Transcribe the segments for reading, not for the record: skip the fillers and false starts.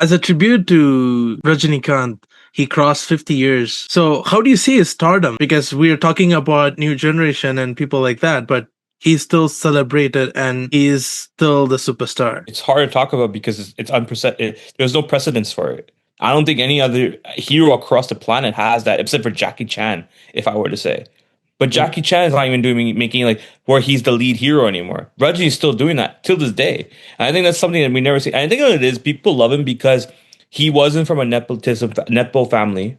As a tribute to Rajinikanth, he crossed 50 years. So how do you see his stardom? Because we are talking about new generation and people like that, but he's still celebrated and he is still the superstar. It's hard to talk about because it's unprecedented. There's no precedence for it. I don't think any other hero across the planet has that, except for Jackie Chan, if I were to say. But Jackie Chan is not even making like where he's the lead hero anymore. Rajini's still doing that till this day. And I think that's something that we never see. And I think what it is, people love him because he wasn't from a nepo family.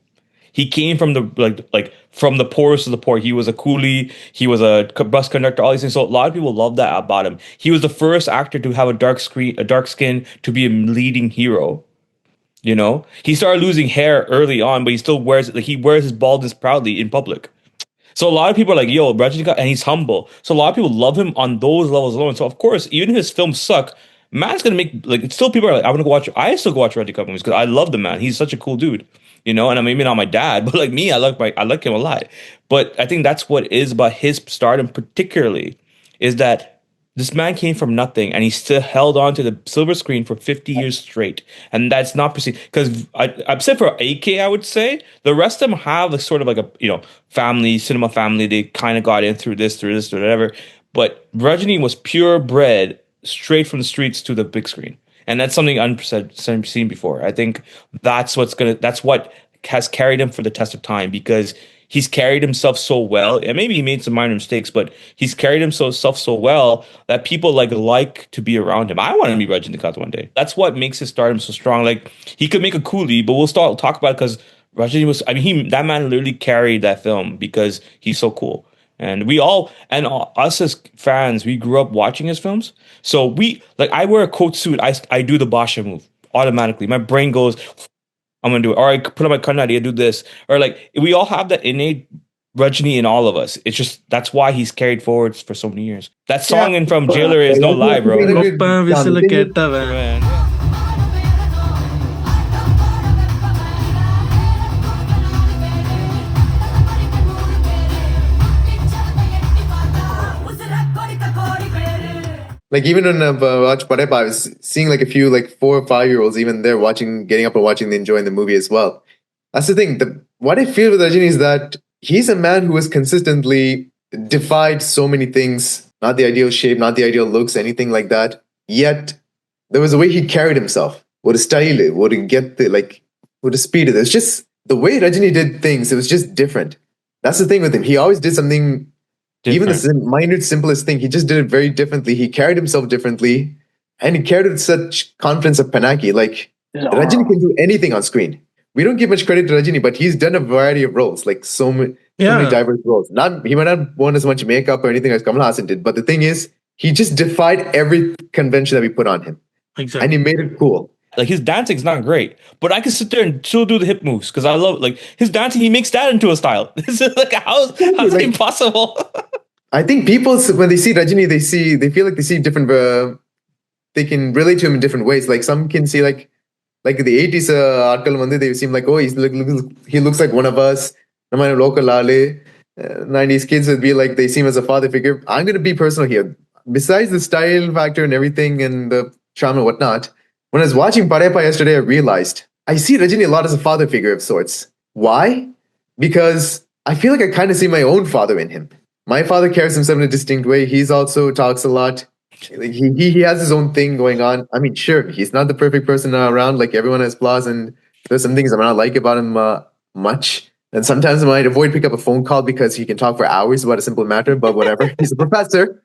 He came from the from the poorest of the poor. He was a coolie. He was a bus conductor. All these things. So a lot of people love that about him. He was the first actor to have a dark skin, to be a leading hero. You know, he started losing hair early on, but he still wears he wears his baldness proudly in public. So a lot of people are like, "Yo, Rajinikanth," and he's humble. So a lot of people love him on those levels alone. So of course, even if his films suck, man's gonna make still people are like, "I'm gonna go watch." I still go watch Rajinikanth movies because I love the man. He's such a cool dude, you know. And I'm maybe not my dad, but like me, I like him a lot. But I think that's what is about his stardom, particularly, is that this man came from nothing and he still held on to the silver screen for 50 years straight. And that's not perceived because except for AK, I would say the rest of them have a sort of like a, cinema family. They kind of got in through this, or whatever. But Rajini was purebred straight from the streets to the big screen. And that's something unseen before. I think that's what has carried him for the test of time because he's carried himself so well, and maybe he made some minor mistakes, but he's carried himself so well that people like to be around him. I want to be Rajinikanth one day. That's what makes his stardom so strong. Like he could make a Coolie, but we'll talk about it because Rajini was. I mean, that man literally carried that film because he's so cool. And us as fans, we grew up watching his films. So I wear a coat suit. I do the Baasha move automatically. My brain goes, I'm gonna do it. Or I put on my kannadi, I do this. Or we all have that innate Rajini in all of us. It's just that's why he's carried forward for so many years. That song in from Jailer is no lie, bro. Like even when I watched Padaipa, I was seeing like a few 4 or 5 year olds even there getting up and watching, enjoying the movie as well. That's the thing. What I feel with Rajini is that he's a man who has consistently defied so many things, not the ideal shape, not the ideal looks, anything like that. Yet there was a way he carried himself. What a style, what to get what a speed. It's just the way Rajini did things. It was just different. That's the thing with him. He always did something. Different. Even the minute, simplest thing, he just did it very differently. He carried himself differently, and he carried with such confidence of Panaki. Rajini can do anything on screen. We don't give much credit to Rajini, but he's done a variety of roles, so many diverse roles. He might not want as much makeup or anything as Kamal Hassan did, but the thing is, he just defied every convention that we put on him. Exactly. And he made it cool. His dancing's not great, but I can sit there and still do the hip moves because I love his dancing. He makes that into a style. How's it impossible? I think people, when they see Rajini, they feel like they see different. They can relate to him in different ways. Like some can see like the 80s Atkal they seem like, oh, he looks like one of us. Local lale. 90s kids would be like, they see him as a father figure. I'm going to be personal here. Besides the style factor and everything and the charm and whatnot, when I was watching Padaipa yesterday, I realized I see Rajini a lot as a father figure of sorts. Why? Because I feel like I kind of see my own father in him. My father carries himself in a distinct way. He's also talks a lot. He has his own thing going on. I mean, sure, he's not the perfect person around. Like everyone has flaws, and there's some things I don't like about him much. And sometimes I might avoid pick up a phone call because he can talk for hours about a simple matter. But whatever, he's a professor.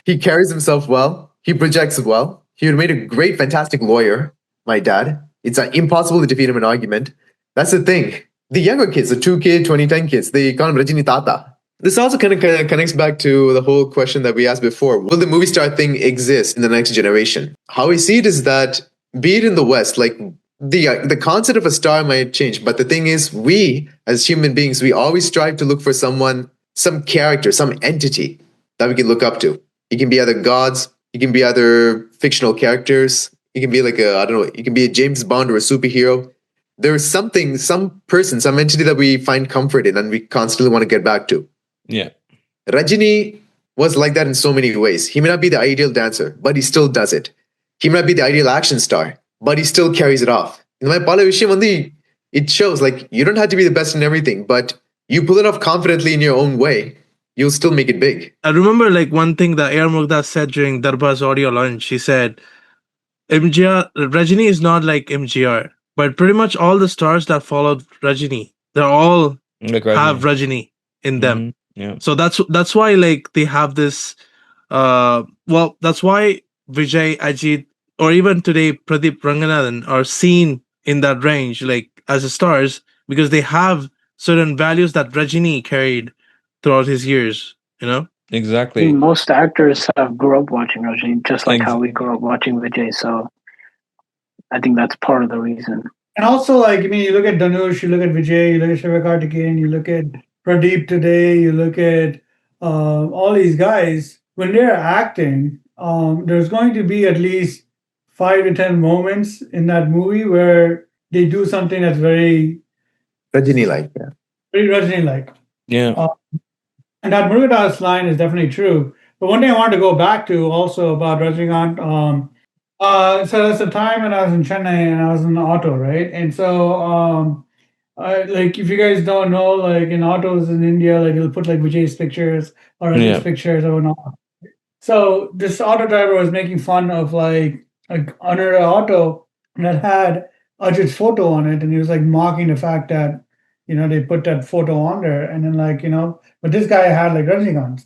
He carries himself well. He projects well. He would have made a great, fantastic lawyer, my dad. It's impossible to defeat him in an argument. That's the thing. The younger kids, the 2K, 2010 kids, they call him Rajini Tata. This also kind of connects back to the whole question that we asked before. Will the movie star thing exist in the next generation? How we see it is that, be it in the West, the concept of a star might change. But the thing is, we, as human beings, we always strive to look for someone, some character, some entity that we can look up to. It can be either gods, it can be other fictional characters. It can be it can be a James Bond or a superhero. There is something, some person, some entity that we find comfort in and we constantly want to get back to. Yeah. Rajini was like that in so many ways. He may not be the ideal dancer, but he still does it. He may not be the ideal action star, but he still carries it off. In my pala vishayam vandi, it shows like you don't have to be the best in everything, but you pull it off confidently in your own way, you'll still make it big. I remember like one thing that A.R. Mugdha said during Darbar's audio launch. He said, MGR, Rajini is not like MGR, but pretty much all the stars that followed Rajini, they're all Like have Rajini. Rajini in them. Mhm. Yeah. So that's why like they have this well, that's why Vijay, Ajit, or even today Pradeep Ranganathan are seen in that range, like as the stars, because they have certain values that Rajini carried throughout his years, you know? I think Exactly. most actors have grew up watching Rajini, just like Ex- how we grew up watching Vijay. So I think that's part of the reason. And also, like, I mean, you look at Dhanush, you look at Vijay, you look at Shivakarthikeyan, you look at Pradeep today, you look at all these guys. When they're acting, there's going to be at least 5 to 10 moments in that movie where they do something that's very, Rajini like, yeah. very Rajini-like. yeah. And that Murugadas line is definitely true. But one thing I wanted to go back to also about Rajinikanth, so that's the time when I was in Chennai and I was in the auto, right? And so, like, if you guys don't know, like in autos in India, like they'll put like Vijay's pictures or Rajini's Yeah. pictures or not. So this auto driver was making fun of like under an auto that had Ajit's photo on it, and he was like mocking the fact that they put that photo on there, and then like but this guy had like Rajinikanth.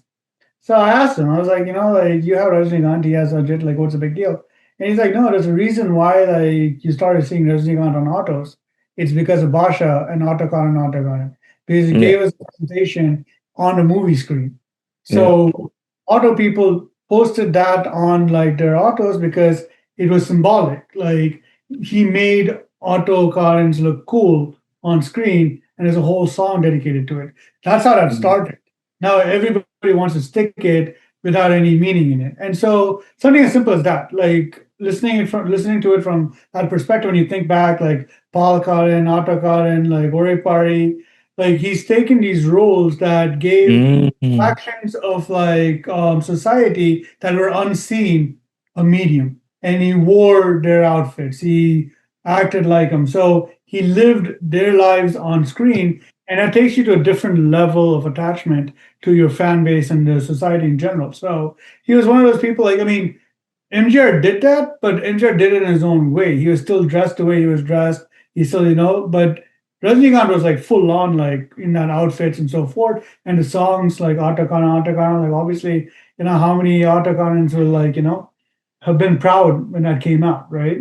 So I asked him, I was like, like you have Rajinikanth, he has Ajit, like what's the big deal? And he's like, no, there's a reason why like you started seeing Rajinikanth on autos. It's because of Baasha and Autokaran, because he gave us a presentation on the movie screen. So auto people posted that on like their autos because it was symbolic. Like he made auto Karans look cool on screen, and there's a whole song dedicated to it. That's how that started. Now everybody wants to stick it without any meaning in it. And so something as simple as that, like listening to it from that perspective, when you think back, like Paul Karan, Auto Karan, like Orepari, like he's taken these roles that gave factions of like society that were unseen a medium, and he wore their outfits. He acted like them. So he lived their lives on screen, and that takes you to a different level of attachment to your fan base and the society in general. So he was one of those people, like, I mean, MGR did that, but MGR did it in his own way. He was still dressed the way he was dressed. He still, but Rajinikanth was like full on, like in that outfits and so forth. And the songs like Autokana, like obviously, how many Autokanans will like, have been proud when that came out, right?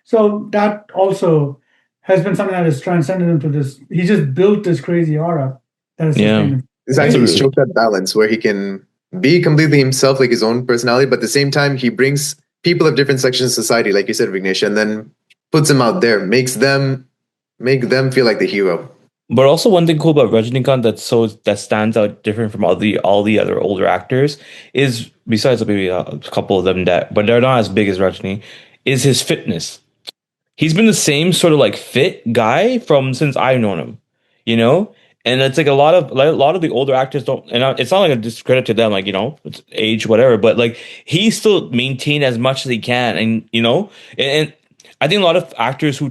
So that also has been something that has transcended into this. He just built this crazy aura that is sustainable. Exactly. He struck that balance where he can be completely himself, like his own personality, but at the same time, he brings people of different sections of society, like you said, Vignesh, and then puts them out there, make them feel like the hero. But also one thing cool about Rajinikanth that stands out different from all the other older actors is, besides maybe a couple of them but they're not as big as Rajini, is his fitness. He's been the same sort of like fit guy since I've known him, And it's like a lot of the older actors don't, and it's not like a discredit to them, like it's age, whatever. But like he still maintained as much as he can, and and I think a lot of actors who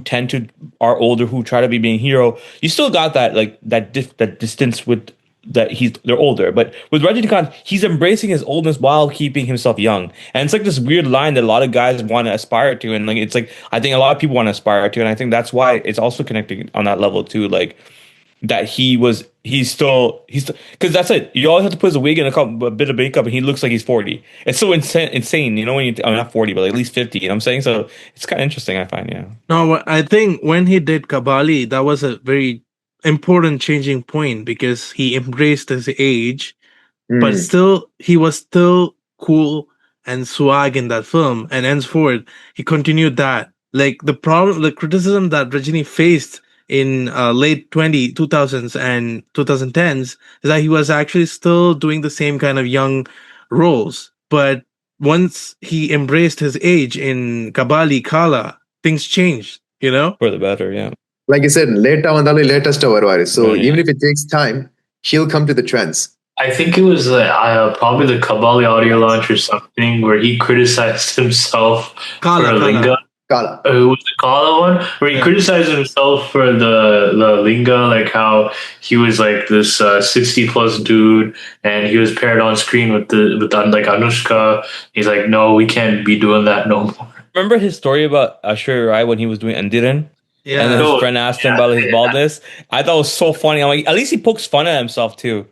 are older, who try to be being hero, you still got that like that distance with that they're older. But with Rajinikanth, he's embracing his oldness while keeping himself young, and it's like this weird line that a lot of guys want to aspire to, and like it's like I think a lot of people want to aspire to, and I think that's why it's also connecting on that level too, like that he's still because that's it. You always have to put a wig and a bit of makeup, and he looks like he's 40. It's so insane, when you not 40, but at least 50. You know what I'm saying? So it's kind of interesting, I find. Yeah. No, I think when he did Kabali, that was a very important changing point because he embraced his age, but he was still cool and swag in that film, and henceforth he continued that. Like the criticism that Rajini faced in late 2000s and 2010s is that he was actually still doing the same kind of young roles, but once he embraced his age in Kabali Kala, things changed, For the better, yeah. Like I said, latest varuvaru. So even if it takes time, he'll come to the trends. I think it was probably the Kabali audio launch or something where he criticized himself for a linga. Kala. It was the Kala one where he criticized himself for the linga, like how he was like this 60 plus dude, and he was paired on screen with like Anushka. He's like, no, we can't be doing that no more. Remember his story about Ashur Rai when he was doing Andiran? Yeah. And then his Oh, friend asked him yeah, about his yeah. baldness. I thought it was so funny. I'm like, at least he pokes fun at himself too.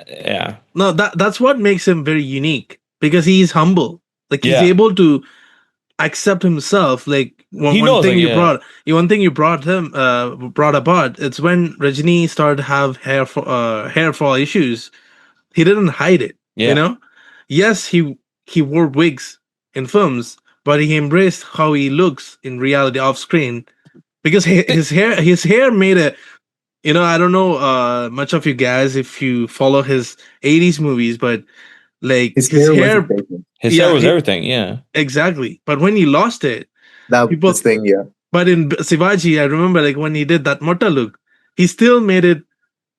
Yeah. No, that's what makes him very unique because he's humble. Like he's Yeah. able to accept himself. Like He knows, like, yeah. one thing you brought about. It's when Rajini started to have hair fall issues. He didn't hide it. Yeah. You know, yes, he wore wigs in films, but he embraced how he looks in reality off screen because his hair made a. You know, I don't know much of you guys if you follow his 80s movies, but like His hair was amazing. His hair was everything. Yeah. Exactly. But when he lost it, That was thing, yeah. But in Shivaji, I remember like when he did that Motta look, he still made it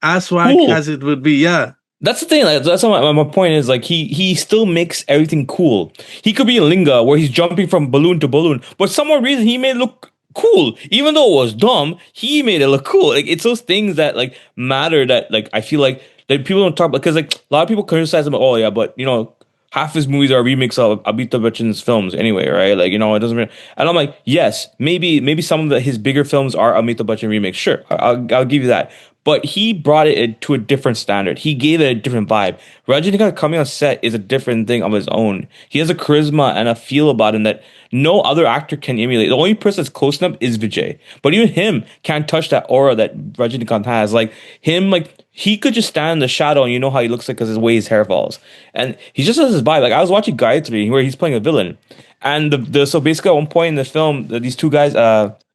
as swag Cool. as it would be. Yeah. That's the thing. Like, that's what my point is. Like he still makes everything cool. He could be a linga where he's jumping from balloon to balloon, but some reason he made it look cool. Even though it was dumb, he made it look cool. Like it's those things that like matter. That like I feel like that people don't talk about because like a lot of people criticize him. Oh yeah, but you know half his movies are remakes of Amitabh Bachchan's films anyway, right? Like you know it doesn't. And I'm like yes, maybe some of his bigger films are Amitabh Bachchan remakes. Sure, I'll give you that. But he brought it to a different standard. He gave it a different vibe. Rajinikanth coming on set is a different thing of his own. He has a charisma and a feel about him that no other actor can emulate. The only person that's close enough is Vijay. But even him can't touch that aura that Rajinikanth has. Like him, like he could just stand in the shadow and you know how he looks like because the way his hair falls. And he just has his vibe. Like I was watching Gayatri where he's playing a villain. And so basically at one point in the film, these two guys,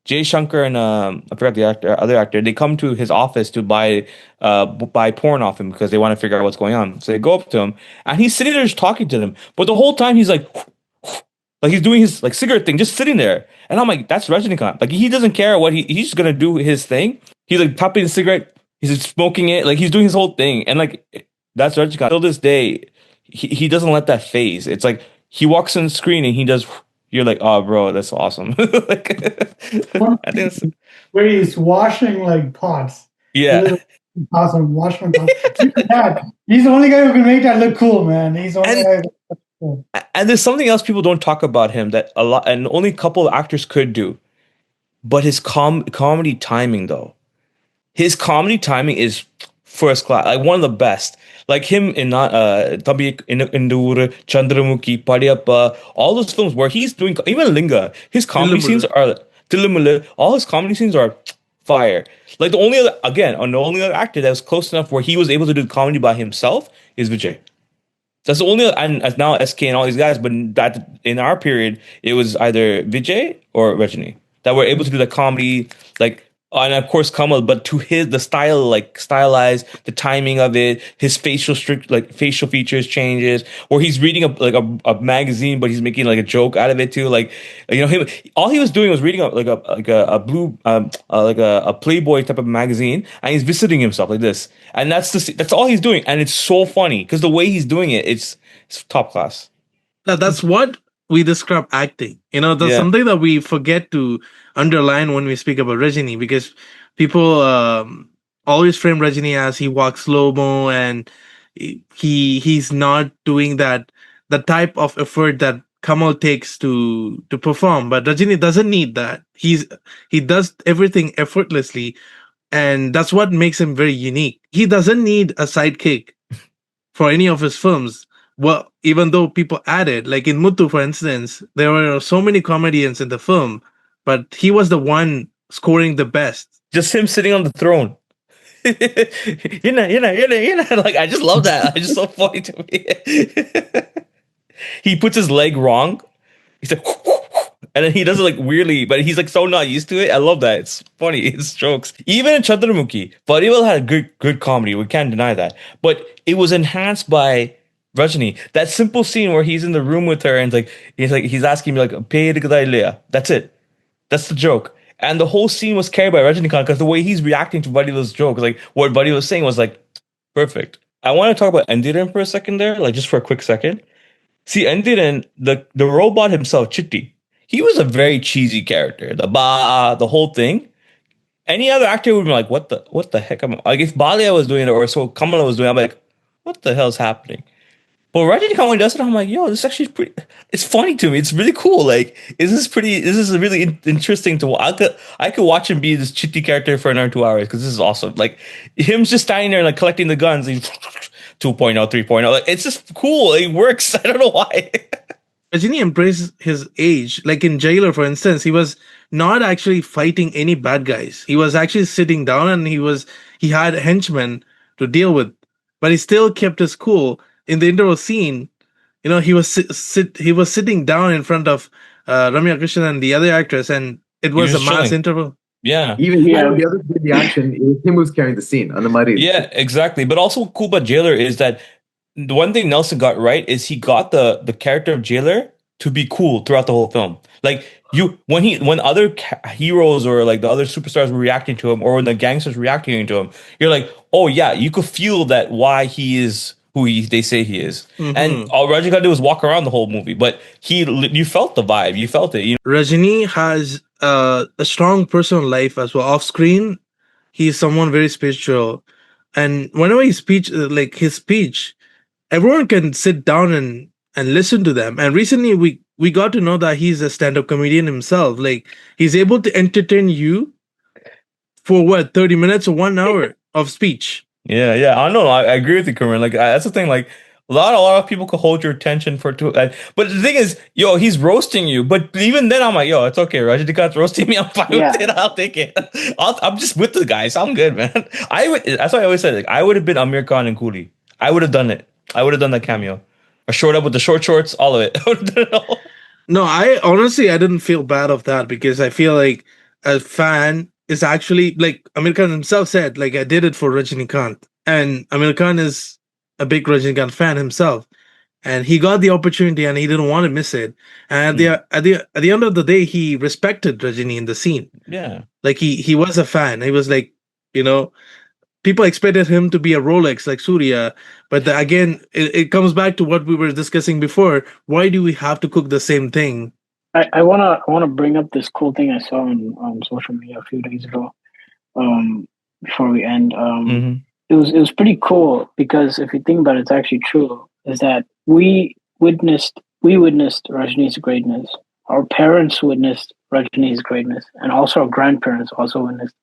Jay Shankar and I forgot the other actor. They come to his office to buy porn off him because they want to figure out what's going on. So they go up to him, and he's sitting there just talking to them. But the whole time he's like he's doing his like cigarette thing, just sitting there. And I'm like, that's Rajinikanth. Like he doesn't care what he's just gonna do his thing. He's like popping a cigarette, he's smoking it, like he's doing his whole thing. And like that's Rajinikanth. Till this day, he doesn't let that phase. It's like he walks on the screen and he does. You're like, oh, bro, that's awesome. Like, I think that's, where he's washing like pots. yeah. Awesome, washing pots. He's the only guy who can make that look cool, man. He's the only guy. Cool. And there's something else people don't talk about him that a lot, and only a couple of actors could do. But his comedy timing, though, his comedy timing is first class, like one of the best. Like him in Tabi Indur, Chandramukhi, Padiyappa, all those films where he's doing, even Linga, his comedy scenes are Tilumula, all his comedy scenes are fire. Like the only other actor that was close enough where he was able to do comedy by himself is Vijay. That's the only, and now SK and all these guys, but that in our period, it was either Vijay or Rajini that were able to do the comedy, like, and of course Kamal, but to the style, like stylized, the timing of it, his facial features changes, or he's reading a magazine, but he's making like a joke out of it too. Like, you know, him, all he was doing was reading a Playboy type of magazine, and he's visiting himself like this, and that's all he's doing, and it's so funny because the way he's doing it, it's top class. That's what we describe acting. You know, that's something that we forget to underline when we speak about Rajini, because people always frame Rajini as he walks slow-mo and he's not doing the type of effort that Kamal takes to perform. But Rajini doesn't need that. He does everything effortlessly, and that's what makes him very unique. He doesn't need a sidekick for any of his films. Well, even though people added, like in Muthu, for instance, there were so many comedians in the film, but he was the one scoring the best. Just him sitting on the throne. You know. Like, I just love that. It's just so funny to me. He puts his leg wrong. He's like, and then he does it like weirdly, but he's like so not used to it. I love that. It's funny. It's jokes. Even in Chandramukhi, Parival had a good comedy. We can't deny that. But it was enhanced by Rajini. That simple scene where he's in the room with her and he's asking me like, "Pay the That's it. That's the joke." And the whole scene was carried by Rajinikanth because the way he's reacting to Vadivel's joke, like what Buddy was saying was like perfect. I want to talk about Endiran for a second there, like just for a quick second. See, Endiran, the robot himself, Chitti, he was a very cheesy character. The whole thing. Any other actor would be like, what the heck am I? Like if Balia was doing it or so Kamala was doing it, I'm like, what the hell's happening? But Rajinikanth when he does it, I'm like, yo, this is actually pretty. It's funny to me. It's really cool. Like, This is really interesting to watch. I could watch him be this chitty character for another 2 hours because this is awesome. Like him just standing there like collecting the guns, 2.0, 3.0. Like it's just cool. It works. I don't know why. Rajini embraced his age. Like in Jailer, for instance, he was not actually fighting any bad guys. He was actually sitting down and he had henchmen to deal with, but he still kept his cool. In the interval scene, he was he was sitting down in front of Ramya Krishnan and the other actress, and it was a mass interval. Yeah. Even the other did the action, it was him who's carrying the scene on the Mari. Yeah, exactly. But also cool about Jailer is that the one thing Nelson got right is he got the character of Jailer to be cool throughout the whole film. Like when other heroes or like the other superstars were reacting to him, or when the gangsters reacting to him, you're like, oh yeah, you could feel that why he is who they say he is. Mm-hmm. And all Rajinikanth did was walk around the whole movie, but you felt the vibe, you felt it. Rajini has a strong personal life as well. Off screen, he's someone very spiritual, and whenever his speech, everyone can sit down and listen to them. And recently, we got to know that he's a stand-up comedian himself. Like he's able to entertain you for 30 minutes or 1 hour of speech. Yeah. I know. I agree with you, Kumaran. Like that's the thing. Like a lot of people could hold your attention for two. But the thing is, he's roasting you. But even then, I'm like, it's okay. Rajinikanth roasting me. I'm fine with it. I'll take it. I'm just with the guys. I'm good, man. That's why I always said, like, I would have been Amir Khan and Coolie. I would have done it. I would have done that cameo. I showed up with the short shorts, all of it. I would have done it all. No, I didn't feel bad of that because I feel like a fan is actually, like Amir Khan himself said, like I did it for Rajinikanth, and Amir Khan is a big Rajinikanth fan himself, and he got the opportunity and he didn't want to miss it. And at the end of the day, he respected Rajini in the scene. Yeah, like he was a fan. He was like, people expected him to be a Rolex like Surya, but again, it comes back to what we were discussing before. Why do we have to cook the same thing? I wanna bring up this cool thing I saw on social media a few days ago. Before we end, it was pretty cool because if you think about it, it's actually true. Is that we witnessed Rajini's greatness. Our parents witnessed Rajini's greatness, and also our grandparents also witnessed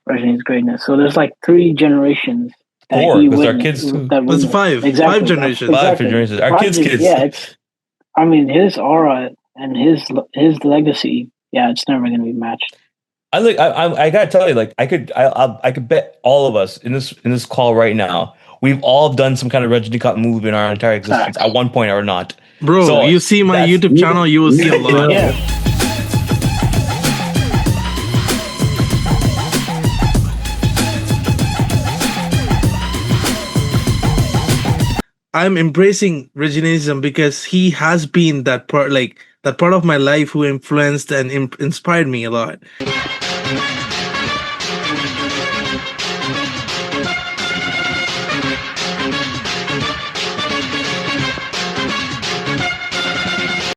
Rajini's greatness. So there's like 3 generations. Four, because our kids too. That's 5. Exactly. 5 generations. Exactly. 5 generations. Our kids. Yeah, his aura and his legacy. Yeah, it's never going to be matched. I gotta tell you, like I could bet all of us in this call right now, we've all done some kind of Rajinikanth move in our entire existence at one point or not. Bro, so you see my YouTube channel, you will see a lot. Yeah. I'm embracing Rajinism because he has been that part of my life who influenced and inspired me a lot.